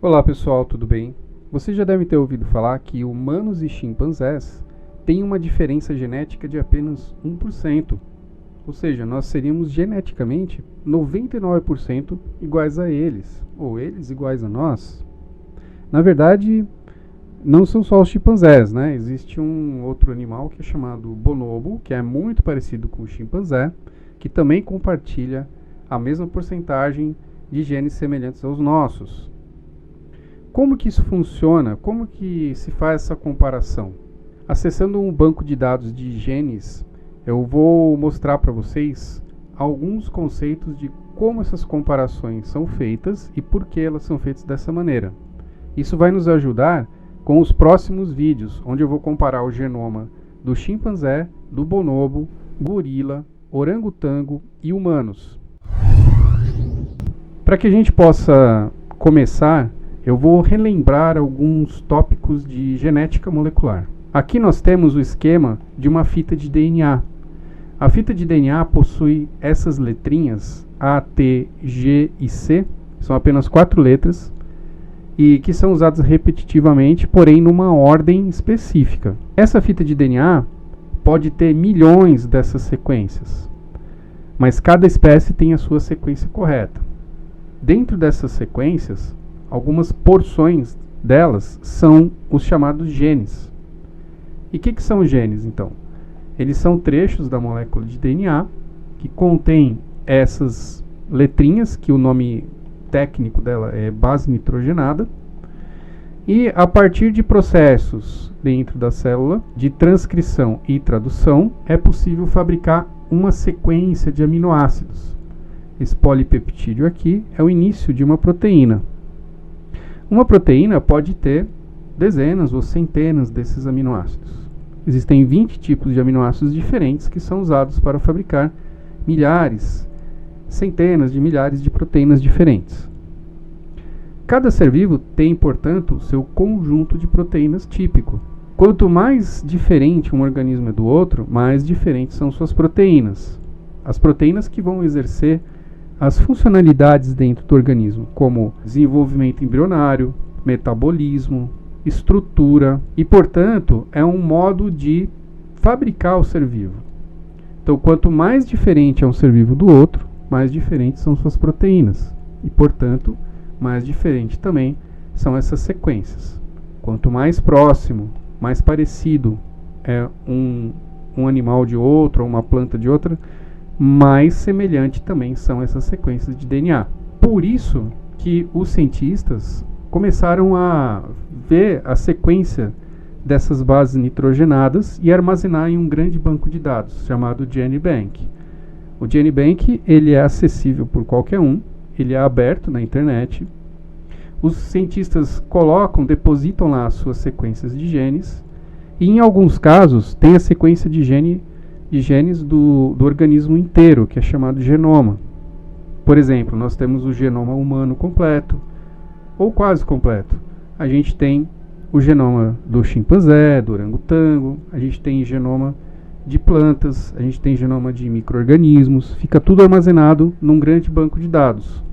Olá pessoal, tudo bem? Você já deve ter ouvido falar que humanos e chimpanzés têm uma diferença genética de apenas 1%. Ou seja, nós seríamos geneticamente 99% iguais a eles, ou eles iguais a nós. Na verdade, não são só os chimpanzés, né? Existe um outro animal que é chamado bonobo, que é muito parecido com o chimpanzé, que também compartilha a mesma porcentagem de genes semelhantes aos nossos. Como que isso funciona? Como que se faz essa comparação? Acessando um banco de dados de genes, eu vou mostrar para vocês alguns conceitos de como essas comparações são feitas e por que elas são feitas dessa maneira. Isso vai nos ajudar com os próximos vídeos, onde eu vou comparar o genoma do chimpanzé, do bonobo, gorila, orangotango e humanos. Para que a gente possa começar, eu vou relembrar alguns tópicos de genética molecular. Aqui nós temos o esquema de uma fita de DNA. A fita de DNA possui essas letrinhas A, T, G e C, são apenas 4 letras, e que são usadas repetitivamente, porém numa ordem específica. Essa fita de DNA pode ter milhões dessas sequências, mas cada espécie tem a sua sequência correta. Dentro dessas sequências, algumas porções delas são os chamados genes. E o que são os genes, então? Eles são trechos da molécula de DNA que contém essas letrinhas, que o nome técnico dela é base nitrogenada, e a partir de processos dentro da célula de transcrição e tradução é possível fabricar uma sequência de aminoácidos. Esse polipeptídeo aqui é o início de uma proteína. Uma proteína pode ter dezenas ou centenas desses aminoácidos. Existem 20 tipos de aminoácidos diferentes que são usados para fabricar milhares, centenas de milhares de proteínas diferentes. Cada ser vivo tem, portanto, seu conjunto de proteínas típico. Quanto mais diferente um organismo é do outro, mais diferentes são suas proteínas. As proteínas que vão exercer as funcionalidades dentro do organismo, como desenvolvimento embrionário, metabolismo, estrutura, e, portanto, é um modo de fabricar o ser vivo. Então, quanto mais diferente é um ser vivo do outro, mais diferentes são suas proteínas, e, portanto, mais diferente também são essas sequências. Quanto mais próximo, mais parecido é um animal de outro, ou uma planta de outra, mais semelhante também são essas sequências de DNA. Por isso que os cientistas começaram a ver a sequência dessas bases nitrogenadas e armazenar em um grande banco de dados chamado GenBank. O GenBank ele é acessível por qualquer um, ele é aberto na internet. Os cientistas depositam lá as suas sequências de genes e, em alguns casos, tem a sequência de genes do organismo inteiro, que é chamado genoma. Por exemplo, nós temos o genoma humano completo, ou quase completo. A gente tem o genoma do chimpanzé, do orangotango, a gente tem genoma de plantas, a gente tem genoma de micro-organismos, fica tudo armazenado num grande banco de dados.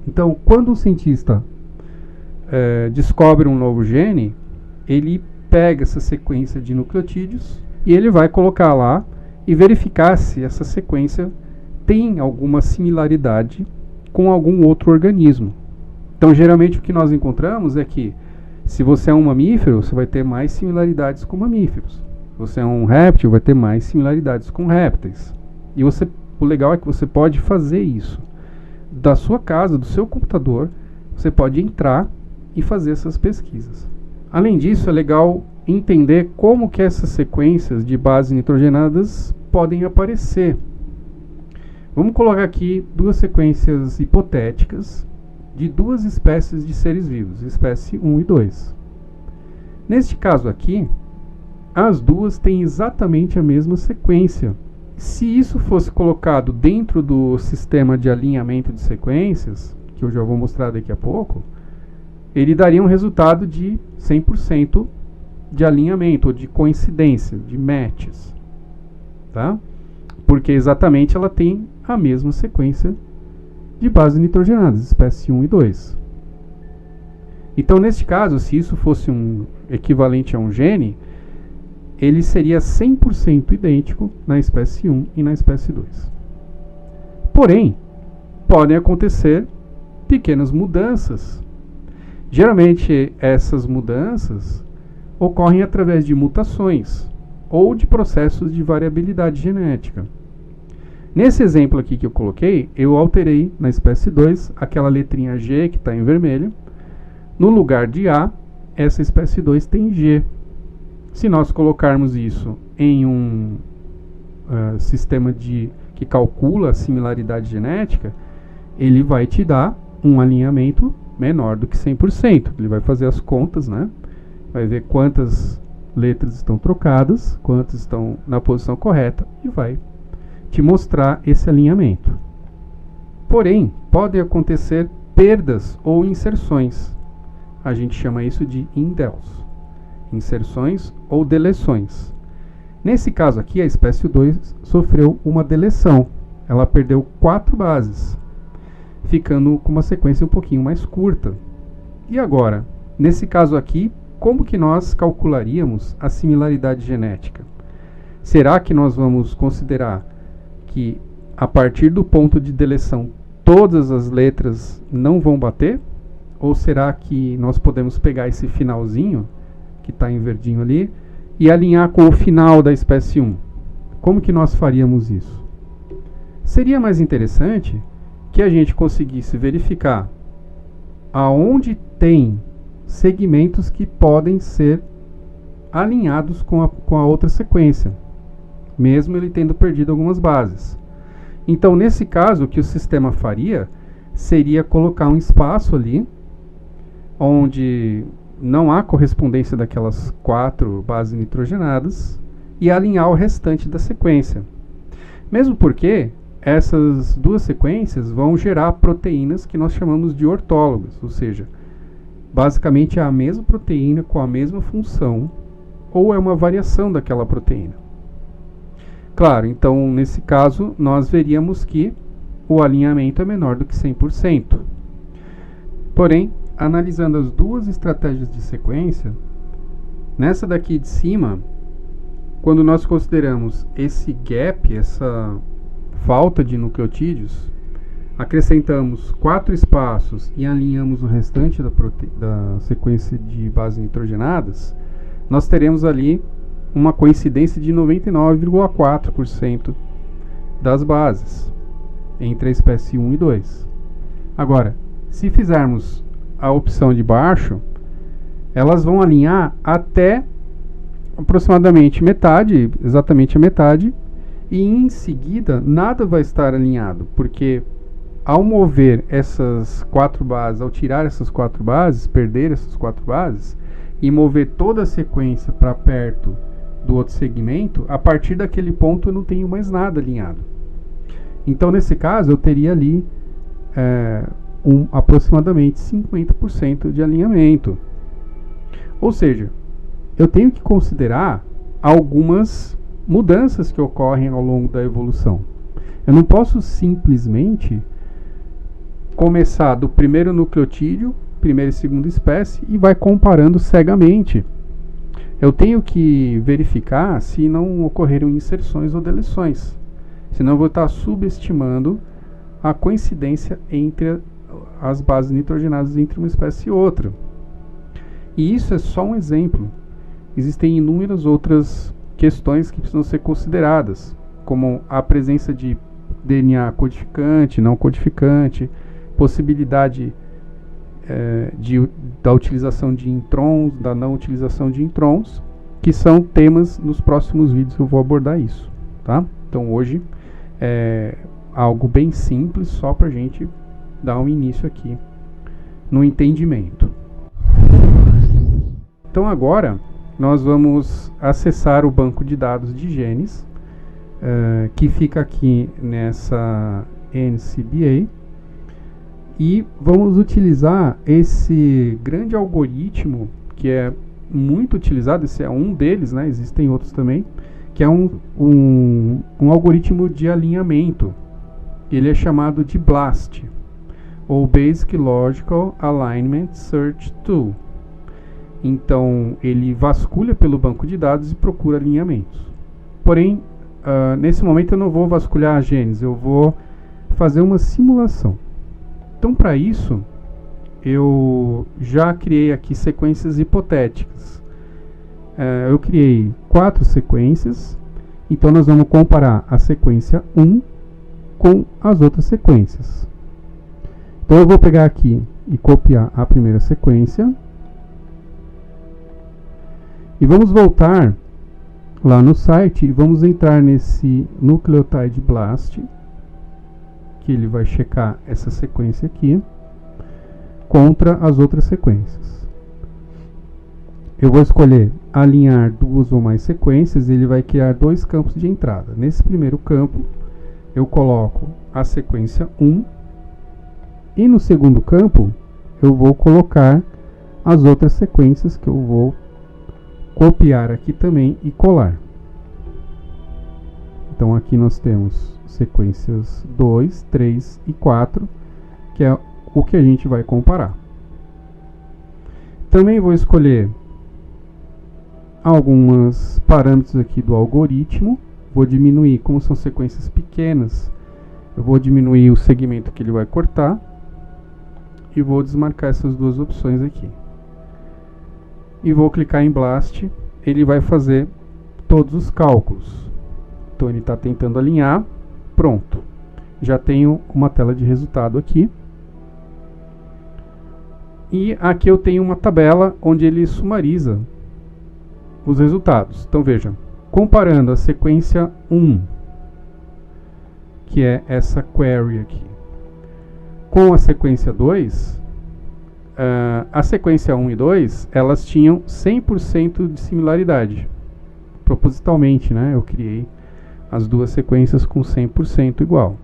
Então, quando um cientista descobre um novo gene, ele pega essa sequência de nucleotídeos e ele vai colocar lá e verificar se essa sequência tem alguma similaridade com algum outro organismo. Então, geralmente o que nós encontramos é que se você é um mamífero, você vai ter mais similaridades com mamíferos. Se você é um réptil, vai ter mais similaridades com répteis. E o legal é que você pode fazer isso da sua casa, do seu computador. Você pode entrar e fazer essas pesquisas. Além disso, é legal entender como que essas sequências de bases nitrogenadas podem aparecer. Vamos colocar aqui duas sequências hipotéticas de duas espécies de seres vivos, espécie 1 e 2. Neste caso aqui, as duas têm exatamente a mesma sequência. Se isso fosse colocado dentro do sistema de alinhamento de sequências, que eu já vou mostrar daqui a pouco, ele daria um resultado de 100% de alinhamento, ou de coincidência, de matches. Tá? Porque exatamente ela tem a mesma sequência de bases nitrogenadas, espécie 1 e 2. Então, neste caso, se isso fosse um equivalente a um gene, ele seria 100% idêntico na espécie 1 e na espécie 2. Porém, podem acontecer pequenas mudanças. Geralmente, essas mudanças ocorrem através de mutações ou de processos de variabilidade genética. Nesse exemplo aqui que eu coloquei, eu alterei na espécie 2 aquela letrinha G que está em vermelho. No lugar de A, essa espécie 2 tem G. Se nós colocarmos isso em um sistema que calcula a similaridade genética, ele vai te dar um alinhamento menor do que 100%. Ele vai fazer as contas, né? Vai ver quantas letras estão trocadas, quantas estão na posição correta e vai te mostrar esse alinhamento. Porém, podem acontecer perdas ou inserções. A gente chama isso de indels, inserções ou deleções. Nesse caso aqui, a espécie 2 sofreu uma deleção. Ela perdeu 4 bases, ficando com uma sequência um pouquinho mais curta. E agora, nesse caso aqui, como que nós calcularíamos a similaridade genética? Será que nós vamos considerar que a partir do ponto de deleção todas as letras não vão bater? Ou será que nós podemos pegar esse finalzinho, que está em verdinho ali, e alinhar com o final da espécie 1? Como que nós faríamos isso? Seria mais interessante que a gente conseguisse verificar aonde tem segmentos que podem ser alinhados com a outra sequência, mesmo ele tendo perdido algumas bases. Então, nesse caso, o que o sistema faria seria colocar um espaço ali, onde não há correspondência daquelas 4 bases nitrogenadas, e alinhar o restante da sequência. Mesmo porque essas 2 sequências vão gerar proteínas que nós chamamos de ortólogas, ou seja, basicamente é a mesma proteína com a mesma função, ou é uma variação daquela proteína. Claro, então nesse caso nós veríamos que o alinhamento é menor do que 100%. Porém, analisando as 2 estratégias de sequência, nessa daqui de cima, quando nós consideramos esse gap, essa falta de nucleotídeos, acrescentamos 4 espaços e alinhamos o restante da sequência de bases nitrogenadas, nós teremos ali uma coincidência de 99,4% das bases entre a espécie 1 e 2. Agora, se fizermos a opção de baixo, elas vão alinhar até aproximadamente metade, exatamente a metade, e em seguida nada vai estar alinhado, porque ao mover essas 4 bases, ao tirar essas 4 bases, perder essas 4 bases, e mover toda a sequência para perto do outro segmento, a partir daquele ponto eu não tenho mais nada alinhado. Então, nesse caso, eu teria ali aproximadamente 50% de alinhamento. Ou seja, eu tenho que considerar algumas mudanças que ocorrem ao longo da evolução. Eu não posso simplesmente começar do primeiro nucleotídeo, primeira e segunda espécie, e vai comparando cegamente. Eu tenho que verificar se não ocorreram inserções ou deleções. Senão eu vou estar subestimando a coincidência entre as bases nitrogenadas entre uma espécie e outra. E isso é só um exemplo. Existem inúmeras outras questões que precisam ser consideradas, como a presença de DNA codificante, não codificante, possibilidade da utilização de introns, da não utilização de introns, que são temas nos próximos vídeos. Eu vou abordar isso, tá? Então hoje é algo bem simples, só para a gente dar um início aqui no entendimento. Então agora nós vamos acessar o banco de dados de genes, que fica aqui nessa NCBA, e vamos utilizar esse grande algoritmo que é muito utilizado. Esse é um deles, né? Existem outros também, que é um algoritmo de alinhamento. Ele é chamado de BLAST. ou Basic Logical Alignment Search Tool. Então, ele vasculha pelo banco de dados e procura alinhamentos. Porém, nesse momento eu não vou vasculhar a Gênesis, eu vou fazer uma simulação. Então, para isso, eu já criei aqui sequências hipotéticas. Eu criei 4 sequências, então nós vamos comparar a sequência 1 com as outras sequências. Então eu vou pegar aqui e copiar a primeira sequência. E vamos voltar lá no site e vamos entrar nesse Nucleotide Blast, que ele vai checar essa sequência aqui contra as outras sequências. Eu vou escolher alinhar 2 ou mais sequências, ele vai criar 2 campos de entrada. Nesse primeiro campo, eu coloco a sequência 1, e no segundo campo, eu vou colocar as outras sequências que eu vou copiar aqui também e colar. Então aqui nós temos sequências 2, 3 e 4, que é o que a gente vai comparar. Também vou escolher alguns parâmetros aqui do algoritmo. Vou diminuir, como são sequências pequenas, eu vou diminuir o segmento que ele vai cortar e vou desmarcar essas 2 opções aqui. E vou clicar em Blast, ele vai fazer todos os cálculos. Então ele está tentando alinhar, pronto. Já tenho uma tela de resultado aqui. E aqui eu tenho uma tabela onde ele sumariza os resultados. Então veja, comparando a sequência 1, que é essa query aqui, com a sequência 2, a sequência 1 e 2, elas tinham 100% de similaridade. Propositalmente, né, eu criei as 2 sequências com 100% igual.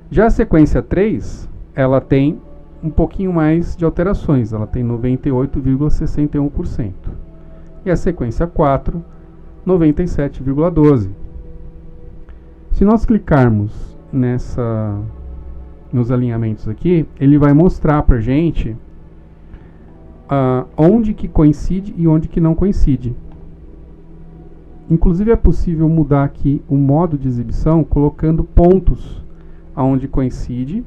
Já a sequência 3, ela tem um pouquinho mais de alterações, ela tem 98,61%. E a sequência 4, 97,12%. Se nós clicarmos nos alinhamentos aqui, ele vai mostrar para a gente onde que coincide e onde que não coincide. Inclusive é possível mudar aqui o modo de exibição colocando pontos aonde coincide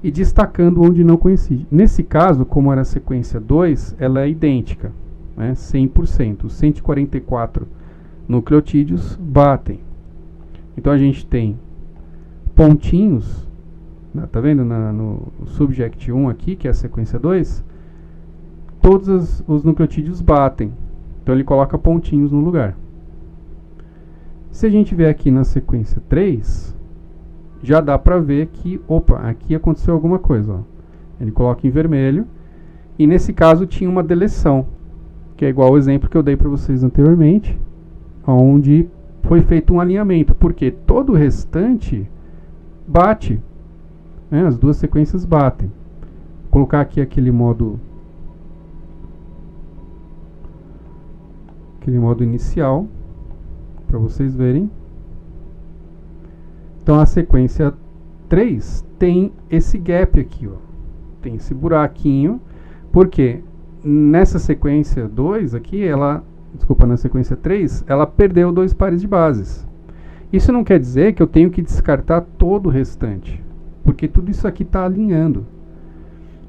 e destacando onde não coincide. Nesse caso, como era a sequência 2, ela é idêntica, né, 100%. Os 144 nucleotídeos batem. Então a gente tem pontinhos, tá vendo no subject 1 aqui, que é a sequência 2, todos os nucleotídeos batem. Então ele coloca pontinhos no lugar. Se a gente vier aqui na sequência 3, já dá para ver que, opa, aqui aconteceu alguma coisa. Ó. Ele coloca em vermelho, e nesse caso tinha uma deleção, que é igual ao exemplo que eu dei para vocês anteriormente, onde foi feito um alinhamento, porque todo o restante bate, né? As 2 sequências batem. Vou colocar aqui aquele modo inicial, para vocês verem. Então a sequência 3 tem esse gap aqui, ó. Tem esse buraquinho, porque nessa sequência 2 aqui, na sequência 3, ela perdeu 2 pares de bases. Isso não quer dizer que eu tenho que descartar todo o restante, porque tudo isso aqui está alinhando.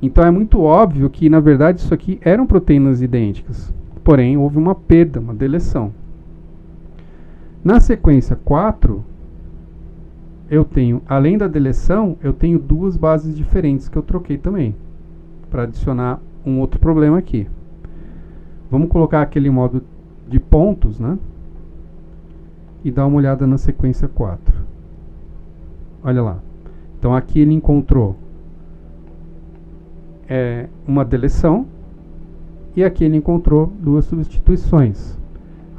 Então é muito óbvio que, na verdade, isso aqui eram proteínas idênticas, porém houve uma perda, uma deleção. Na sequência 4, eu tenho, além da deleção, eu tenho 2 bases diferentes que eu troquei também, para adicionar um outro problema aqui. Vamos colocar aquele modo de pontos, né? E dar uma olhada na sequência 4. Olha lá. Então aqui ele encontrou uma deleção, e aqui ele encontrou 2 substituições,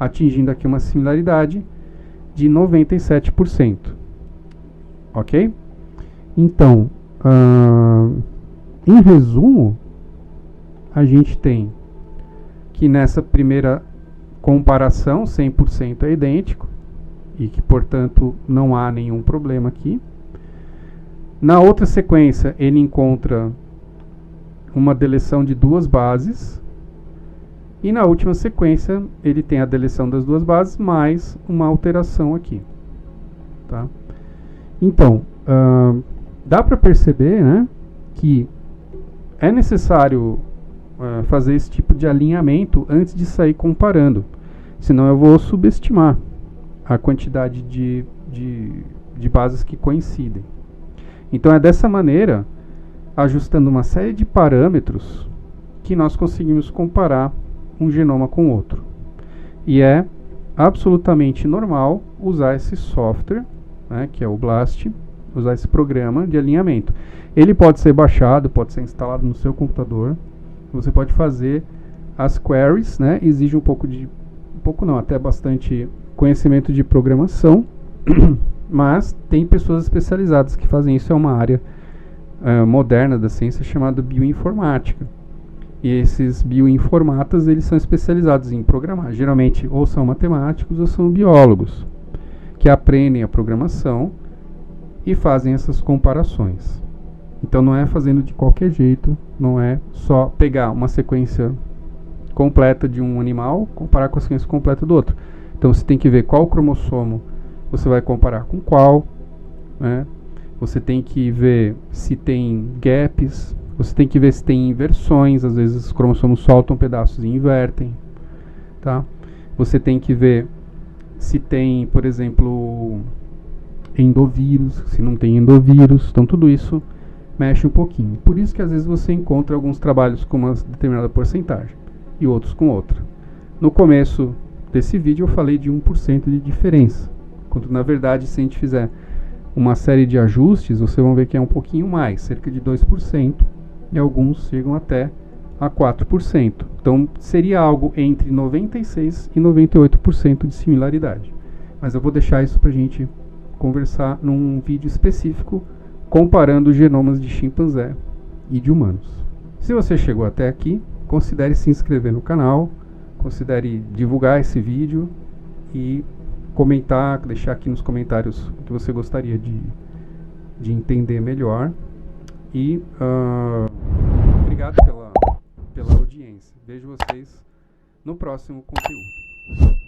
atingindo aqui uma similaridade de 97%. Ok? Então, em resumo, a gente tem que nessa primeira comparação 100% é idêntico e que, portanto, não há nenhum problema aqui. Na outra sequência, ele encontra uma deleção de 2 bases. E na última sequência, ele tem a deleção das 2 bases, mais uma alteração aqui. Tá? Então, dá para perceber, né, que é necessário fazer esse tipo de alinhamento antes de sair comparando. Senão eu vou subestimar a quantidade de bases que coincidem. Então é dessa maneira, ajustando uma série de parâmetros, que nós conseguimos comparar um genoma com outro. E é absolutamente normal usar esse software, né, que é o BLAST, usar esse programa de alinhamento. Ele pode ser baixado, pode ser instalado no seu computador. Você pode fazer as queries, né? Exige até bastante conhecimento de programação, mas tem pessoas especializadas que fazem isso. É uma área moderna da ciência chamada bioinformática. E esses bioinformatas, eles são especializados em programar. Geralmente ou são matemáticos ou são biólogos, que aprendem a programação e fazem essas comparações. Então não é fazendo de qualquer jeito, não é só pegar uma sequência completa de um animal, comparar com a sequência completa do outro. Então você tem que ver qual cromossomo você vai comparar com qual, né? Você tem que ver se tem gaps, você tem que ver se tem inversões, às vezes os cromossomos soltam pedaços e invertem, tá? Você tem que ver se tem, por exemplo, endovírus, se não tem endovírus. Então tudo isso mexe um pouquinho. Por isso que às vezes você encontra alguns trabalhos com uma determinada porcentagem e outros com outra. No começo desse vídeo eu falei de 1% de diferença, quando na verdade, se a gente fizer uma série de ajustes, vocês vão ver que é um pouquinho mais, cerca de 2%, e alguns chegam até a 4%. Então seria algo entre 96% e 98% de similaridade. Mas eu vou deixar isso para a gente conversar num vídeo específico comparando os genomas de chimpanzé e de humanos. Se você chegou até aqui, considere se inscrever no canal, considere divulgar esse vídeo e comentar, deixar aqui nos comentários o que você gostaria de entender melhor. E obrigado pela audiência. Vejo vocês no próximo conteúdo.